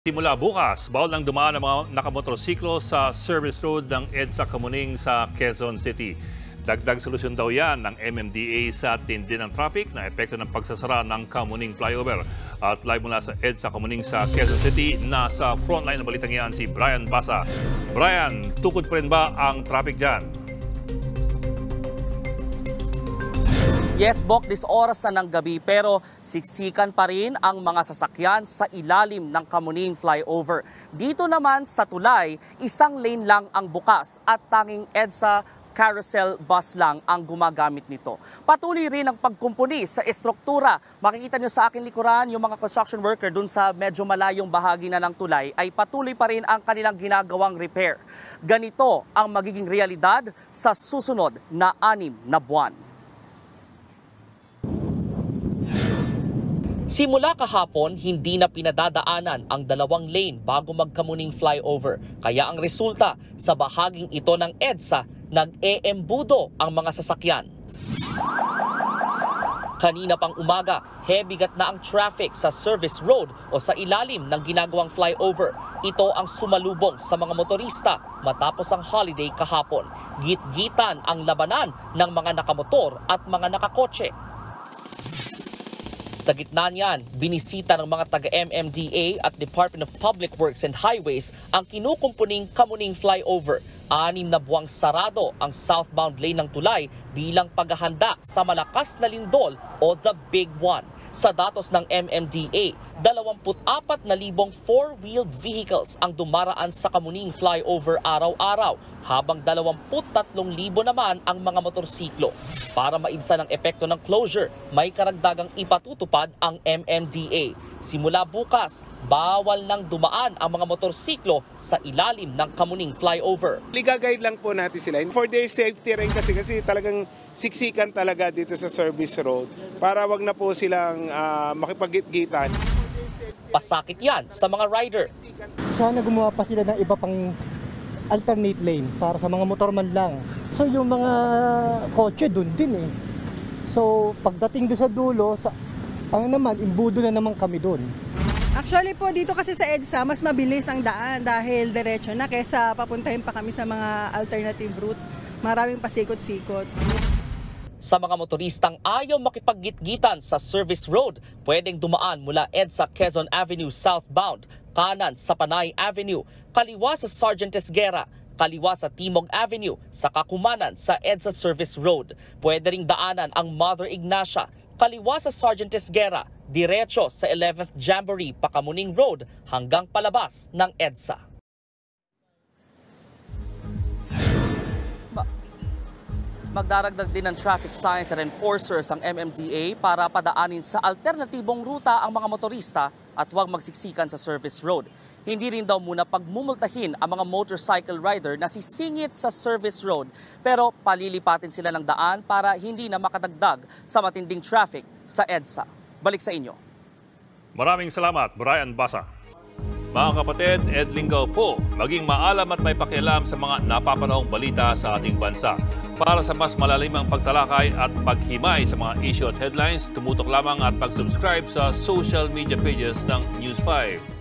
Simula bukas, bawal nang dumaan ang mga nakamotorsiklo sa service road ng EDSA Kamuning sa Quezon City. Dagdag solusyon daw yan ng MMDA sa tindi ng traffic na epekto ng pagsasara ng Kamuning Flyover. At live mula sa EDSA Kamuning sa Quezon City, nasa frontline ng balitang yan si Brian Basa. Brian, tukod pa rin ba ang traffic dyan? Yes, Bok, this oras na ng gabi pero siksikan pa rin ang mga sasakyan sa ilalim ng Kamuning Flyover. Dito naman sa tulay, isang lane lang ang bukas at tanging EDSA carousel bus lang ang gumagamit nito. Patuloy rin ang pagkumpuni sa estruktura. Makikita nyo sa aking likuran, yung mga construction worker dun sa medyo malayong bahagi na ng tulay ay patuloy pa rin ang kanilang ginagawang repair. Ganito ang magiging realidad sa susunod na 6 na buwan. Simula kahapon, hindi na pinadadaanan ang 2 lane bago magkamuning flyover. Kaya ang resulta, sa bahaging ito ng EDSA, nag-eembudo ang mga sasakyan. Kanina pang umaga, hebigat na ang traffic sa service road o sa ilalim ng ginagawang flyover. Ito ang sumalubong sa mga motorista matapos ang holiday kahapon. Git-gitan ang labanan ng mga nakamotor at mga nakakotse. Sa gitna niyan, binisita ng mga taga-MMDA at Department of Public Works and Highways ang kinukumpuning Kamuning Flyover. 6 na buwang sarado ang southbound lane ng tulay bilang paghahanda sa malakas na lindol o the Big One. Sa datos ng MMDA, 24,000 4-wheeled vehicles ang dumaraan sa Kamuning Flyover araw-araw, habang 23,000 naman ang mga motorsiklo. Para maibsan ang epekto ng closure, may karagdagang ipatutupad ang MMDA. Simula bukas, bawal nang dumaan ang mga motorsiklo sa ilalim ng Kamuning Flyover. Liga-guide lang po natin sila. For their safety rin kasi talagang siksikan talaga dito sa service road para wag na po silang makipag-gitgitan. Pasakit yan sa mga rider. Sana gumawa pa sila ng iba pang alternate lane para sa mga motor man lang. So yung mga kotse dun din eh. So pagdating doon sa dulo, ang naman, imbudo na naman kami doon. Actually po, dito kasi sa EDSA, mas mabilis ang daan dahil diretso na kesa papuntahin pa kami sa mga alternative route. Maraming pasikot-sikot. Sa mga motoristang ayaw makipag-gitgitan sa service road, pwedeng dumaan mula EDSA Quezon Avenue southbound, kanan sa Panay Avenue, kaliwa sa Sergeant Esguerra, kaliwa sa Timog Avenue, sa kakumanan sa EDSA Service Road. Pwede ring daanan ang Mother Ignacia, kaliwa sa Sergeant Esguerra, diretso sa 11th Jamboree Pakamuning Road hanggang palabas ng EDSA. Magdaragdag din ng traffic signs at enforcers ang MMDA para padaanin sa alternatibong ruta ang mga motorista at huwag magsiksikan sa service road. Hindi rin daw muna pagmumultahin ang mga motorcycle rider na sisingit sa service road, pero palilipatin sila ng daan para hindi na makadagdag sa matinding traffic sa EDSA. Balik sa inyo. Maraming salamat, Brian Basa. Mga kapatid, Ed Lingaw po, maging maalam at may pakialam sa mga napapanahong balita sa ating bansa. Para sa mas malalimang pagtalakay at paghimay sa mga issue at headlines, tumutok lamang at mag-subscribe sa social media pages ng News 5.